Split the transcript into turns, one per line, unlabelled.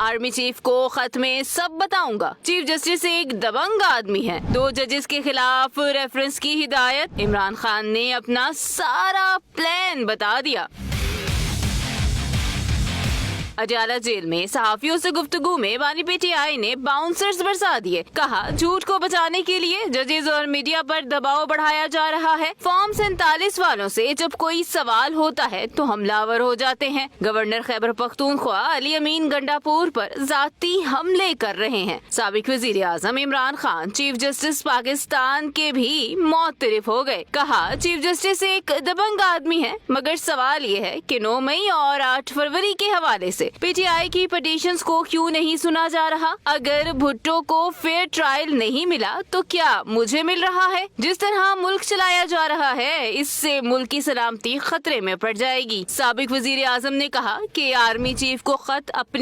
Army chief को खत में सब बताऊंगा। चीफ जस्टिस एक दबंग आदमी है। 2 जजेस के खिलाफ रेफरेंस की हिदायत। इमरान खान ने अपना सारा प्लान बता दिया। अडयाला जेल में सहाफियों से गुफ्तगू में बानी पीटीआई ने बाउंसर्स बरसा दिए। कहा झूठ को बचाने के लिए जजेस और मीडिया पर दबाव बढ़ाया जा रहा है। फॉर्म 47 वालों से जब कोई सवाल होता है तो हमलावर हो जाते हैं। गवर्नर खैबर पख्तूनख्वा अली अमीन गंडापुर पर जाती हमले कर रहे हैं। साबिक वजीर आजम इमरान खान चीफ जस्टिस पाकिस्तान के भी मुअत्तरिफ हो गए। कहा चीफ जस्टिस एक दबंग आदमी है, मगर सवाल ये है कि 9 मई और 8 फरवरी के हवाले से पीटीआई की पिटीशंस को क्यों नहीं सुना जा रहा? अगर भुट्टो को फेयर ट्रायल नहीं मिला तो क्या मुझे मिल रहा है? जिस तरह मुल्क चलाया जा रहा है इससे मुल्क की सलामती खतरे में पड़ जाएगी। साबिक वजीर आजम ने कहा कि आर्मी चीफ को खत अपनी